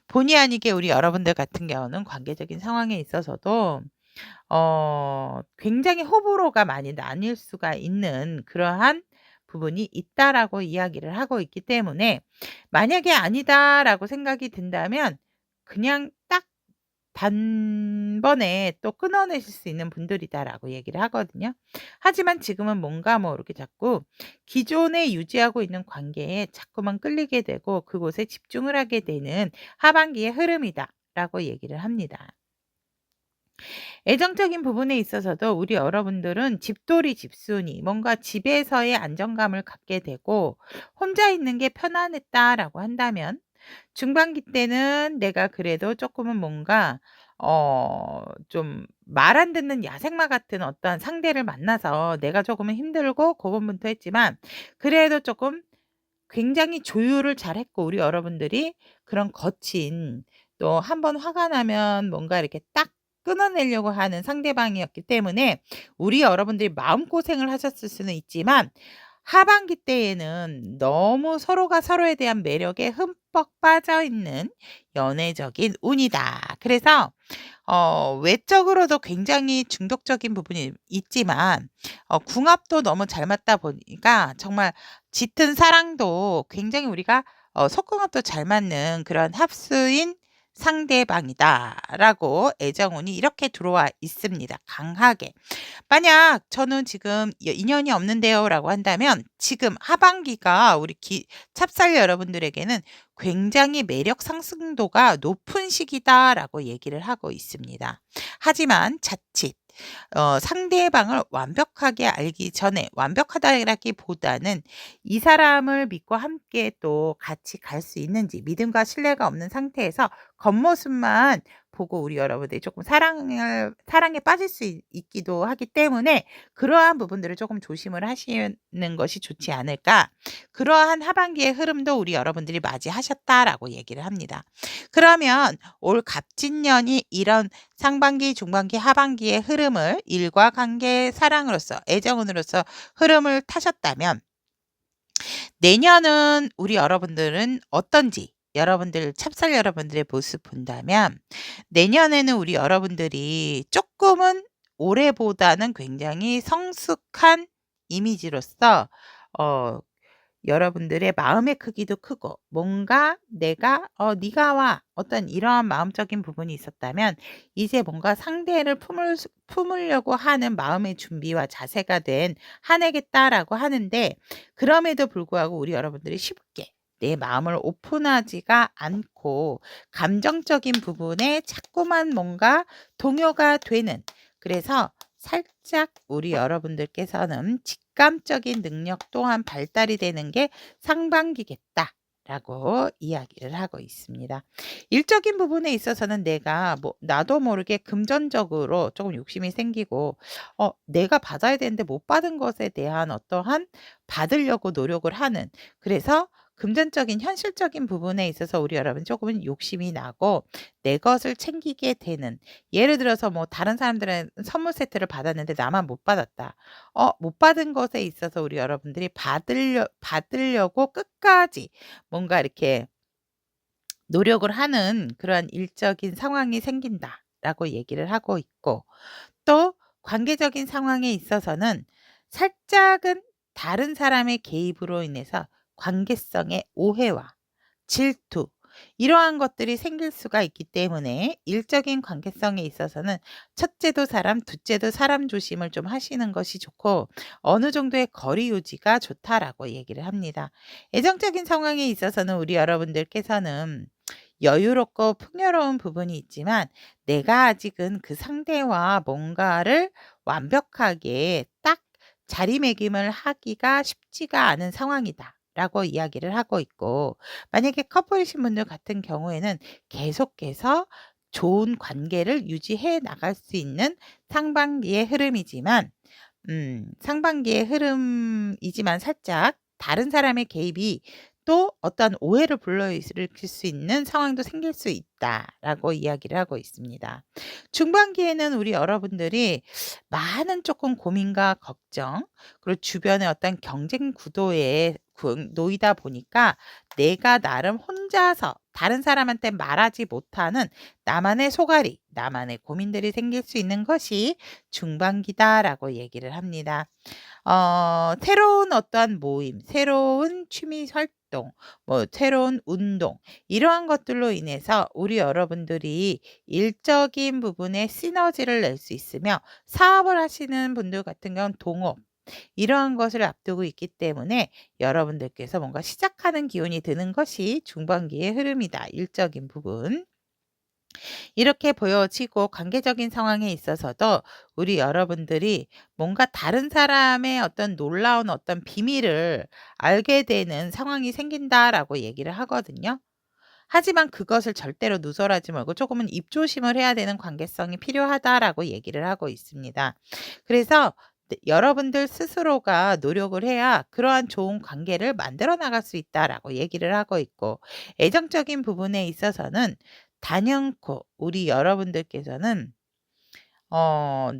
본의 아니게 우리 여러분들 같은 경우는 관계적인 상황에 있어서도 굉장히 호불호가 많이 나뉠 수가 있는 그러한 부분이 있다라고 이야기를 하고 있기 때문에 만약에 아니다라고 생각이 든다면 그냥 딱 단번에 또 끊어내실 수 있는 분들이다라고 얘기를 하거든요. 하지만 지금은 뭔가 이렇게 자꾸 기존에 유지하고 있는 관계에 자꾸만 끌리게 되고 그곳에 집중을 하게 되는 하반기의 흐름이다라고 얘기를 합니다. 애정적인 부분에 있어서도 우리 여러분들은 집돌이 집순이 뭔가 집에서의 안정감을 갖게 되고 혼자 있는 게 편안했다라고 한다면 중반기 때는 내가 그래도 조금은 뭔가 좀 말 안 듣는 야생마 같은 어떤 상대를 만나서 내가 조금은 힘들고 고군분투 했지만 그래도 조금 굉장히 조율을 잘했고 우리 여러분들이 그런 거친 또 한 번 화가 나면 뭔가 이렇게 딱 끊어내려고 하는 상대방이었기 때문에 우리 여러분들이 마음고생을 하셨을 수는 있지만 하반기 때에는 너무 서로가 서로에 대한 매력에 흠뻑 빠져 있는 연애적인 운이다. 그래서 외적으로도 굉장히 중독적인 부분이 있지만 궁합도 너무 잘 맞다 보니까 정말 짙은 사랑도 굉장히 우리가 속궁합도 잘 맞는 그런 합수인 상대방이다라고 애정운이 이렇게 들어와 있습니다. 강하게. 만약 저는 지금 인연이 없는데요라고 한다면 지금 하반기가 우리 찹쌀 여러분들에게는 굉장히 매력 상승도가 높은 시기다라고 얘기를 하고 있습니다. 하지만 자칫 상대방을 완벽하게 알기 전에 완벽하다라기보다는 이 사람을 믿고 함께 또 같이 갈 수 있는지 믿음과 신뢰가 없는 상태에서 겉모습만 보고 우리 여러분들이 조금 사랑에 빠질 수 있기도 하기 때문에 그러한 부분들을 조금 조심을 하시는 것이 좋지 않을까. 그러한 하반기의 흐름도 우리 여러분들이 맞이하셨다라고 얘기를 합니다. 그러면 올 갑진년이 이런 상반기, 중반기, 하반기의 흐름을 일과 관계, 사랑으로서, 애정운으로서 흐름을 타셨다면 내년은 우리 여러분들은 어떤지 여러분들 찹쌀 여러분들의 모습 본다면 내년에는 우리 여러분들이 조금은 올해보다는 굉장히 성숙한 이미지로서 여러분들의 마음의 크기도 크고 뭔가 내가 네가 와 어떤 이러한 마음적인 부분이 있었다면 이제 뭔가 상대를 품으려고 하는 마음의 준비와 자세가 된 한 해겠다라고 하는데 그럼에도 불구하고 우리 여러분들이 쉽게 내 마음을 오픈하지가 않고 감정적인 부분에 자꾸만 뭔가 동요가 되는 그래서 살짝 우리 여러분들께서는 직감적인 능력 또한 발달이 되는 게 상반기겠다라고 이야기를 하고 있습니다. 일적인 부분에 있어서는 내가 나도 모르게 금전적으로 조금 욕심이 생기고 내가 받아야 되는데 못 받은 것에 대한 어떠한 받으려고 노력을 하는 그래서 금전적인 현실적인 부분에 있어서 우리 여러분 조금은 욕심이 나고 내 것을 챙기게 되는 예를 들어서 다른 사람들은 선물 세트를 받았는데 나만 못 받았다. 못 받은 것에 있어서 우리 여러분들이 받으려고 끝까지 뭔가 이렇게 노력을 하는 그러한 일적인 상황이 생긴다라고 얘기를 하고 있고 또 관계적인 상황에 있어서는 살짝은 다른 사람의 개입으로 인해서 관계성의 오해와 질투 이러한 것들이 생길 수가 있기 때문에 일적인 관계성에 있어서는 첫째도 사람, 둘째도 사람 조심을 좀 하시는 것이 좋고 어느 정도의 거리 유지가 좋다라고 얘기를 합니다. 애정적인 상황에 있어서는 우리 여러분들께서는 여유롭고 풍요로운 부분이 있지만 내가 아직은 그 상대와 뭔가를 완벽하게 딱 자리매김을 하기가 쉽지가 않은 상황이다. 라고 이야기를 하고 있고, 만약에 커플이신 분들 같은 경우에는 계속해서 좋은 관계를 유지해 나갈 수 있는 상반기의 흐름이지만, 상반기의 흐름이지만 살짝 다른 사람의 개입이 또 어떤 오해를 불러일으킬 수 있는 상황도 생길 수 있다라고 이야기를 하고 있습니다. 중반기에는 우리 여러분들이 많은 조금 고민과 걱정, 그리고 주변의 어떤 경쟁 구도에 놓이다 보니까 내가 나름 혼자서 다른 사람한테 말하지 못하는 나만의 속앓이, 나만의 고민들이 생길 수 있는 것이 중반기다라고 얘기를 합니다. 새로운 어떠한 모임, 새로운 취미 활동, 뭐 새로운 운동 이러한 것들로 인해서 우리 여러분들이 일적인 부분에 시너지를 낼 수 있으며 사업을 하시는 분들 같은 경우는 동업 이러한 것을 앞두고 있기 때문에 여러분들께서 뭔가 시작하는 기운이 드는 것이 중반기의 흐름이다. 일적인 부분. 이렇게 보여지고 관계적인 상황에 있어서도 우리 여러분들이 뭔가 다른 사람의 어떤 놀라운 어떤 비밀을 알게 되는 상황이 생긴다라고 얘기를 하거든요. 하지만 그것을 절대로 누설하지 말고 조금은 입조심을 해야 되는 관계성이 필요하다라고 얘기를 하고 있습니다. 그래서 여러분들 스스로가 노력을 해야 그러한 좋은 관계를 만들어 나갈 수 있다라고 얘기를 하고 있고 애정적인 부분에 있어서는 단연코 우리 여러분들께서는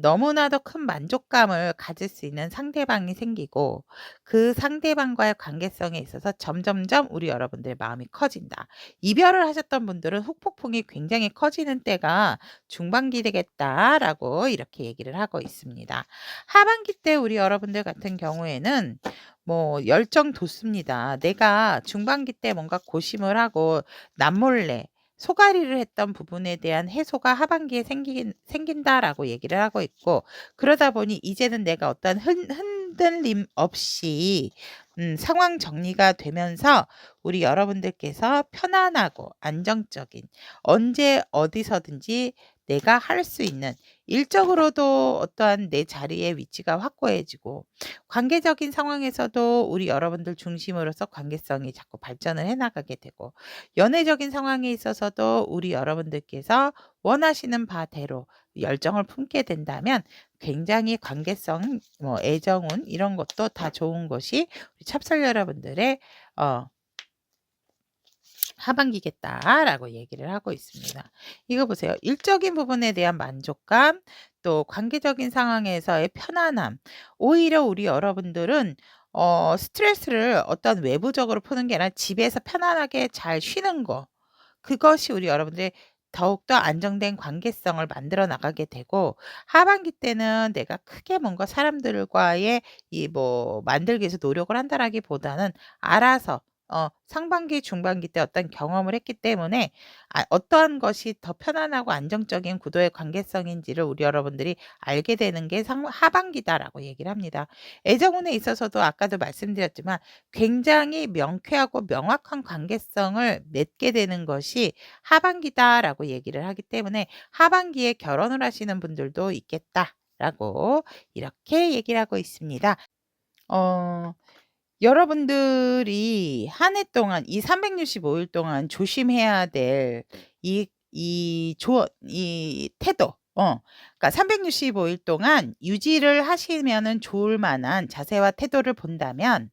너무나도 큰 만족감을 가질 수 있는 상대방이 생기고 그 상대방과의 관계성에 있어서 점점점 우리 여러분들의 마음이 커진다. 이별을 하셨던 분들은 후폭풍이 굉장히 커지는 때가 중반기 되겠다라고 이렇게 얘기를 하고 있습니다. 하반기 때 우리 여러분들 같은 경우에는 뭐 열정 돋습니다. 내가 중반기 때 뭔가 고심을 하고 남몰래 속앓이를 했던 부분에 대한 해소가 하반기에 생긴다라고 얘기를 하고 있고 그러다 보니 이제는 내가 어떤 흔들림 없이 상황 정리가 되면서 우리 여러분들께서 편안하고 안정적인 언제 어디서든지 내가 할 수 있는 일적으로도 어떠한 내 자리의 위치가 확고해지고 관계적인 상황에서도 우리 여러분들 중심으로서 관계성이 자꾸 발전을 해나가게 되고 연애적인 상황에 있어서도 우리 여러분들께서 원하시는 바대로 열정을 품게 된다면 굉장히 관계성, 뭐 애정운 이런 것도 다 좋은 것이 우리 찹쌀 여러분들의 하반기겠다라고 얘기를 하고 있습니다. 이거 보세요. 일적인 부분에 대한 만족감, 또 관계적인 상황에서의 편안함. 오히려 우리 여러분들은 스트레스를 어떤 외부적으로 푸는 게 아니라 집에서 편안하게 잘 쉬는 거. 그것이 우리 여러분들의 더욱더 안정된 관계성을 만들어 나가게 되고 하반기 때는 내가 크게 뭔가 사람들과의 이 뭐 만들기 위해서 노력을 한다라기보다는 알아서 상반기, 중반기 때 어떤 경험을 했기 때문에 어떠한 것이 더 편안하고 안정적인 구도의 관계성인지를 우리 여러분들이 알게 되는 게 하반기다라고 얘기를 합니다. 애정운에 있어서도 아까도 말씀드렸지만 굉장히 명쾌하고 명확한 관계성을 맺게 되는 것이 하반기다라고 얘기를 하기 때문에 하반기에 결혼을 하시는 분들도 있겠다라고 이렇게 얘기를 하고 있습니다. 여러분들이 한 해 동안 이 365일 동안 조심해야 될 이 태도 그러니까 365일 동안 유지를 하시면은 좋을 만한 자세와 태도를 본다면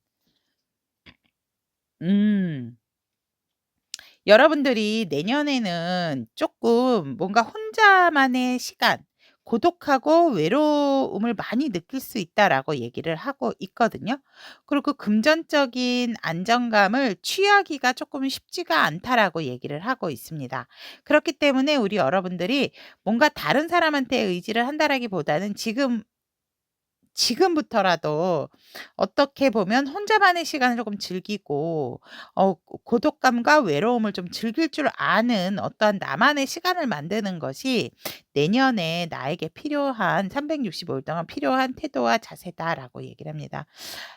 여러분들이 내년에는 조금 뭔가 혼자만의 시간, 고독하고 외로움을 많이 느낄 수 있다라고 얘기를 하고 있거든요. 그리고 금전적인 안정감을 취하기가 조금 쉽지가 않다라고 얘기를 하고 있습니다. 그렇기 때문에 우리 여러분들이 뭔가 다른 사람한테 의지를 한다라기보다는 지금 지금부터라도 어떻게 보면 혼자만의 시간을 조금 즐기고 고독감과 외로움을 좀 즐길 줄 아는 어떠한 나만의 시간을 만드는 것이 내년에 나에게 필요한 365일 동안 필요한 태도와 자세다라고 얘기를 합니다.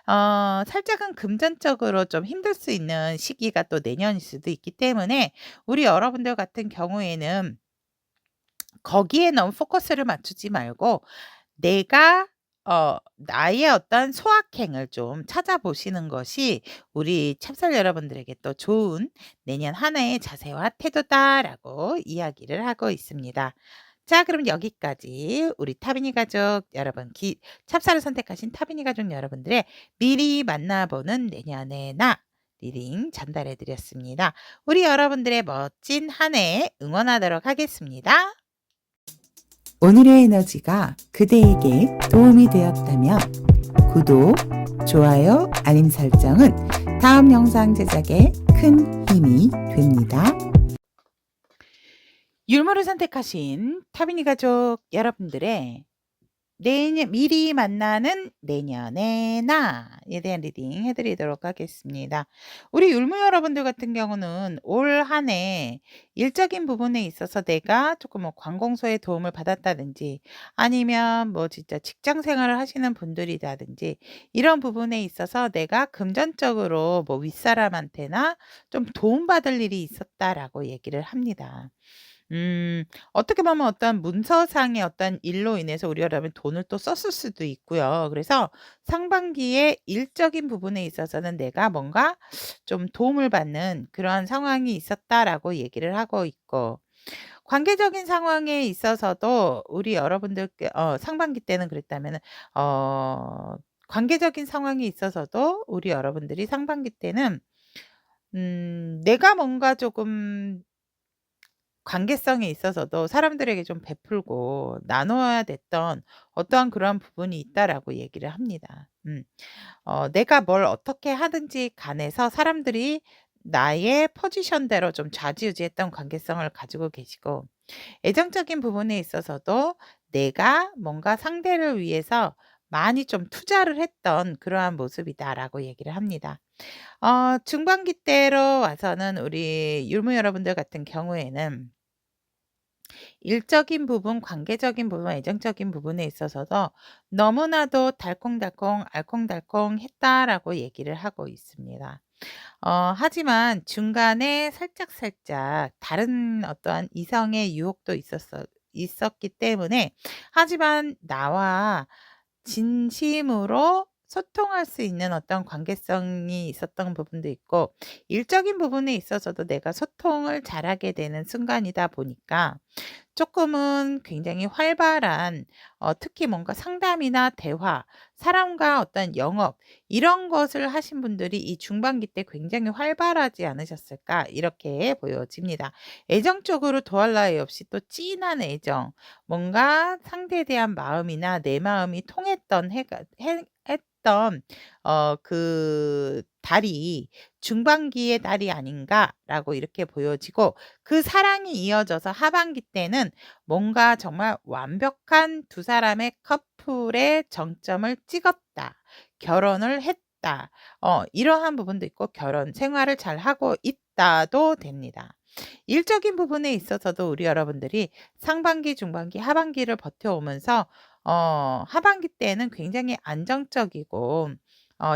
살짝은 금전적으로 좀 힘들 수 있는 시기가 또 내년일 수도 있기 때문에 우리 여러분들 같은 경우에는 거기에 너무 포커스를 맞추지 말고 내가 나의 어떤 소확행을 좀 찾아보시는 것이 우리 찹쌀 여러분들에게 또 좋은 내년 한 해의 자세와 태도다라고 이야기를 하고 있습니다. 자, 그럼 여기까지 우리 타비니 가족 여러분, 찹쌀을 선택하신 타비니 가족 여러분들의 미리 만나보는 내년의 나 리딩 전달해 드렸습니다. 우리 여러분들의 멋진 한 해 응원하도록 하겠습니다. 오늘의 에너지가 그대에게 도움이 되었다면 구독, 좋아요, 알림 설정은 다음 영상 제작에 큰 힘이 됩니다. 율무를 선택하신 타비니 가족 여러분들의 미리 만나는 내년의 나에 대한 리딩 해드리도록 하겠습니다. 우리 율무 여러분들 같은 경우는 올 한 해 일적인 부분에 있어서 내가 조금 관공서의 도움을 받았다든지 아니면 진짜 직장 생활을 하시는 분들이라든지 이런 부분에 있어서 내가 금전적으로 윗사람한테나 좀 도움받을 일이 있었다라고 얘기를 합니다. 어떻게 보면 어떤 문서상의 어떤 일로 인해서 우리라면 돈을 또 썼을 수도 있고요. 그래서 상반기에 일적인 부분에 있어서는 내가 뭔가 좀 도움을 받는 그러한 상황이 있었다라고 얘기를 하고 있고 관계적인 상황에 있어서도 우리 여러분들께 상반기 때는 그랬다면은 관계적인 상황에 있어서도 우리 여러분들이 상반기 때는 내가 뭔가 조금 관계성에 있어서도 사람들에게 좀 베풀고 나눠야 됐던 어떠한 그러한 부분이 있다라고 얘기를 합니다. 내가 뭘 어떻게 하든지 간에서 사람들이 나의 포지션대로 좀 좌지우지했던 관계성을 가지고 계시고 애정적인 부분에 있어서도 내가 뭔가 상대를 위해서 많이 좀 투자를 했던 그러한 모습이다라고 얘기를 합니다. 중반기 때로 와서는 우리 율무 여러분들 같은 경우에는 일적인 부분, 관계적인 부분, 애정적인 부분에 있어서도 너무나도 달콩달콩, 알콩달콩했다라고 얘기를 하고 있습니다. 하지만 중간에 살짝살짝 다른 어떠한 이성의 유혹도 있었기 때문에 하지만 나와 진심으로 소통할 수 있는 어떤 관계성이 있었던 부분도 있고 일적인 부분에 있어서도 내가 소통을 잘하게 되는 순간이다 보니까 조금은 굉장히 활발한 특히 뭔가 상담이나 대화, 사람과 어떤 영업 이런 것을 하신 분들이 이 중반기 때 굉장히 활발하지 않으셨을까 이렇게 보여집니다. 애정적으로 더할 나위 없이 또 진한 애정, 뭔가 상대에 대한 마음이나 내 마음이 통했던 했던 그 달이 중반기의 달이 아닌가라고 이렇게 보여지고 그 사랑이 이어져서 하반기 때는 뭔가 정말 완벽한 두 사람의 커플의 정점을 찍었다. 결혼을 했다. 이러한 부분도 있고 결혼 생활을 잘하고 있다도 됩니다. 일적인 부분에 있어서도 우리 여러분들이 상반기, 중반기, 하반기를 버텨오면서 하반기 때는 굉장히 안정적이고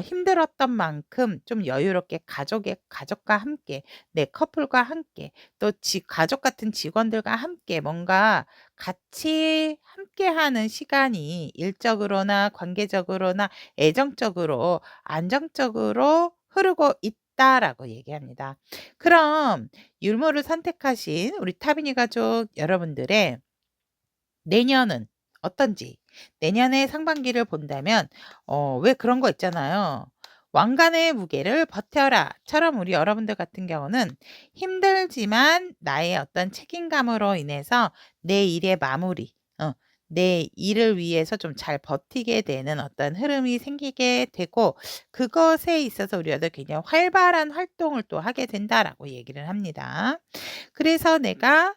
힘들었던 만큼 좀 여유롭게 가족과 함께 내 커플과 함께 또 가족 같은 직원들과 함께 뭔가 같이 함께하는 시간이 일적으로나 관계적으로나 애정적으로 안정적으로 흐르고 있다라고 얘기합니다. 그럼 유머를 선택하신 우리 타비니 가족 여러분들의 내년은 어떤지 내년의 상반기를 본다면 왜 그런 거 있잖아요. 왕관의 무게를 버텨라처럼 우리 여러분들 같은 경우는 힘들지만 나의 어떤 책임감으로 인해서 내 일의 마무리, 내 일을 위해서 좀 잘 버티게 되는 어떤 흐름이 생기게 되고 그것에 있어서 우리가 굉장히 활발한 활동을 또 하게 된다라고 얘기를 합니다. 그래서 내가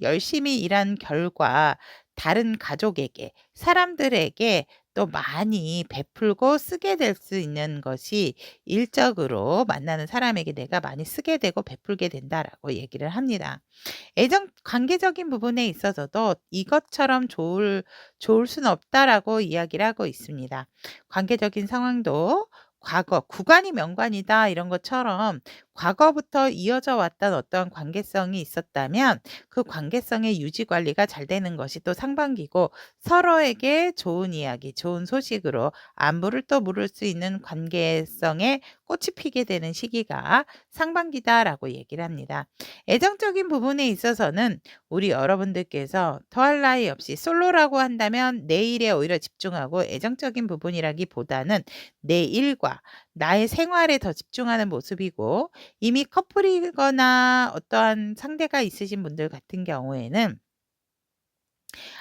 열심히 일한 결과 다른 가족에게, 사람들에게 또 많이 베풀고 쓰게 될 수 있는 것이 일적으로 만나는 사람에게 내가 많이 쓰게 되고 베풀게 된다라고 얘기를 합니다. 애정 관계적인 부분에 있어서도 이것처럼 좋을 수는 없다라고 이야기를 하고 있습니다. 관계적인 상황도 과거, 구간이 명관이다 이런 것처럼 과거부터 이어져 왔던 어떤 관계성이 있었다면 그 관계성의 유지 관리가 잘 되는 것이 또 상반기고 서로에게 좋은 이야기, 좋은 소식으로 안부를 또 물을 수 있는 관계성에 꽃이 피게 되는 시기가 상반기다라고 얘기를 합니다. 애정적인 부분에 있어서는 우리 여러분들께서 더할 나위 없이 솔로라고 한다면 내 일에 오히려 집중하고 애정적인 부분이라기보다는 내 일과 나의 생활에 더 집중하는 모습이고 이미 커플이거나 어떠한 상대가 있으신 분들 같은 경우에는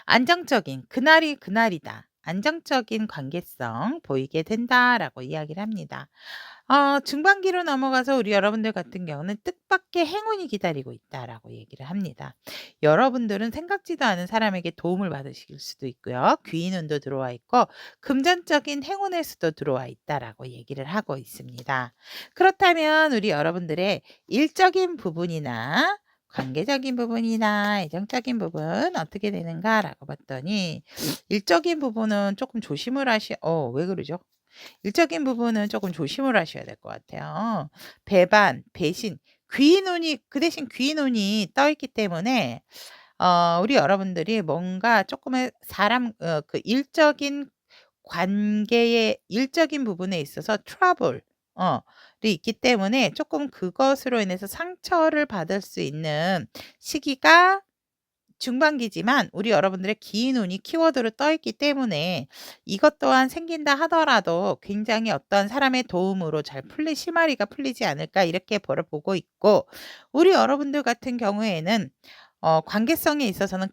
안정적인 그날이 그날이다. 안정적인 관계성 보이게 된다라고 이야기를 합니다. 중반기로 넘어가서 우리 여러분들 같은 경우는 뜻밖의 행운이 기다리고 있다라고 얘기를 합니다. 여러분들은 생각지도 않은 사람에게 도움을 받으실 수도 있고요. 귀인운도 들어와 있고 금전적인 행운의 수도 들어와 있다라고 얘기를 하고 있습니다. 그렇다면 우리 여러분들의 일적인 부분이나 관계적인 부분이나 애정적인 부분 어떻게 되는가라고 봤더니 일적인 부분은 조금 조심을 왜 그러죠? 일적인 부분은 조금 조심을 하셔야 될 것 같아요. 배반, 배신, 귀인운이 그 대신 귀인운이 떠 있기 때문에 우리 여러분들이 뭔가 조금의 그 일적인 관계의 일적인 부분에 있어서 트러블 이 있기 때문에 조금 그것으로 인해서 상처를 받을 수 있는 시기가 중반기지만 우리 여러분들의 기인운이 키워드로 떠 있기 때문에 이것 또한 생긴다 하더라도 굉장히 어떤 사람의 도움으로 잘 실마리가 풀리지 않을까 이렇게 보고 있고 우리 여러분들 같은 경우에는 관계성에 있어서는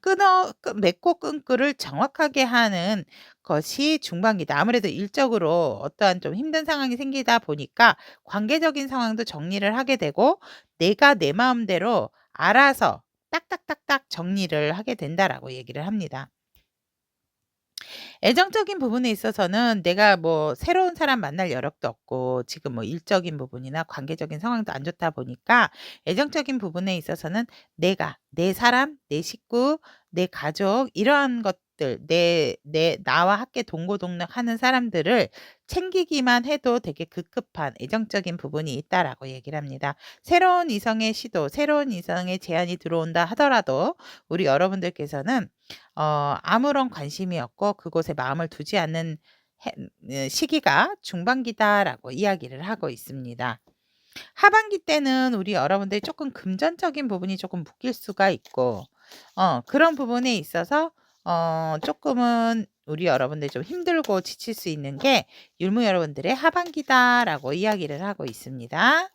맺고 끊고를 정확하게 하는 것이 중반기다. 아무래도 일적으로 어떠한 좀 힘든 상황이 생기다 보니까 관계적인 상황도 정리를 하게 되고 내가 내 마음대로 알아서 딱딱딱딱 정리를 하게 된다라고 얘기를 합니다. 애정적인 부분에 있어서는 내가 뭐 새로운 사람 만날 여력도 없고 지금 뭐 일적인 부분이나 관계적인 상황도 안 좋다 보니까 애정적인 부분에 있어서는 내가, 내 사람, 내 식구, 내 가족 이러한 것들 나와 함께 동고동락하는 사람들을 챙기기만 해도 되게 급급한 애정적인 부분이 있다라고 얘기를 합니다. 새로운 이성의 시도, 새로운 이성의 제안이 들어온다 하더라도 우리 여러분들께서는 아무런 관심이 없고 그곳에 마음을 두지 않는 시기가 중반기다라고 이야기를 하고 있습니다. 하반기 때는 우리 여러분들이 조금 금전적인 부분이 조금 묶일 수가 있고 그런 부분에 있어서 조금은 우리 여러분들이 좀 힘들고 지칠 수 있는 게 율무 여러분들의 하반기다라고 이야기를 하고 있습니다.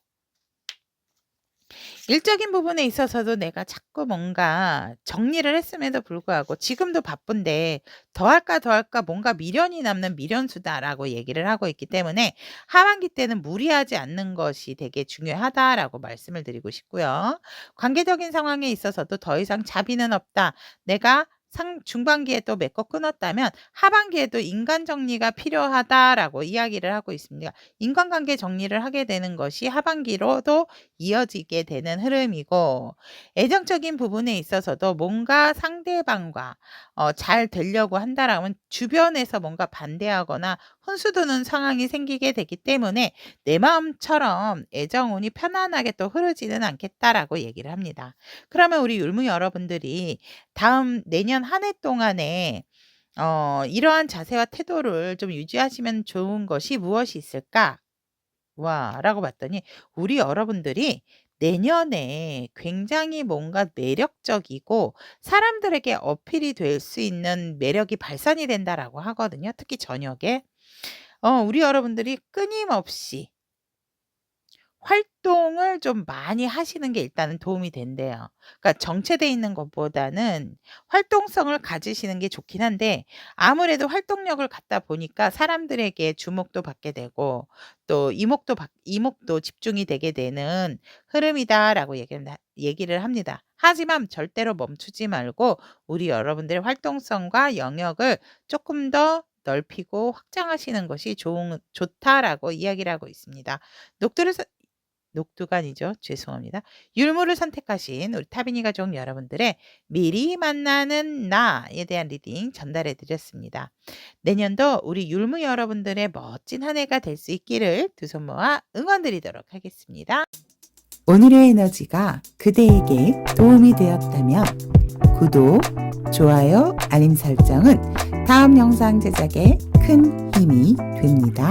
일적인 부분에 있어서도 내가 자꾸 뭔가 정리를 했음에도 불구하고 지금도 바쁜데 더할까 뭔가 미련이 남는 미련수다라고 얘기를 하고 있기 때문에 하반기 때는 무리하지 않는 것이 되게 중요하다라고 말씀을 드리고 싶고요. 관계적인 상황에 있어서도 더 이상 자비는 없다. 내가 중반기에 또 맺고 끊었다면 하반기에도 인간 정리가 필요하다라고 이야기를 하고 있습니다. 인간관계 정리를 하게 되는 것이 하반기로도 이어지게 되는 흐름이고 애정적인 부분에 있어서도 뭔가 상대방과 잘 되려고 한다라면 주변에서 뭔가 반대하거나 혼수도는 상황이 생기게 되기 때문에 내 마음처럼 애정운이 편안하게 또 흐르지는 않겠다라고 얘기를 합니다. 그러면 우리 율무 여러분들이 다음 내년 한 해 동안에 이러한 자세와 태도를 좀 유지하시면 좋은 것이 무엇이 있을까? 라고 봤더니 우리 여러분들이 내년에 굉장히 뭔가 매력적이고 사람들에게 어필이 될 수 있는 매력이 발산이 된다라고 하거든요. 특히 저녁에. 우리 여러분들이 끊임없이 활동을 좀 많이 하시는 게 일단은 도움이 된대요. 그러니까 정체돼 있는 것보다는 활동성을 가지시는 게 좋긴 한데 아무래도 활동력을 갖다 보니까 사람들에게 주목도 받게 되고 또 이목도 집중이 되게 되는 흐름이다라고 얘기를 합니다. 하지만 절대로 멈추지 말고 우리 여러분들의 활동성과 영역을 조금 더 넓히고 확장하시는 것이 좋다라고 이야기를 하고 있습니다. 녹두가 아니죠. 죄송합니다. 율무를 선택하신 우리 타비니 가족 여러분들의 미리 만나는 나에 대한 리딩 전달해 드렸습니다. 내년도 우리 율무 여러분들의 멋진 한 해가 될 수 있기를 두 손 모아 응원드리도록 하겠습니다. 오늘의 에너지가 그대에게 도움이 되었다면 구독, 좋아요, 알림 설정은 다음 영상 제작에 큰 힘이 됩니다.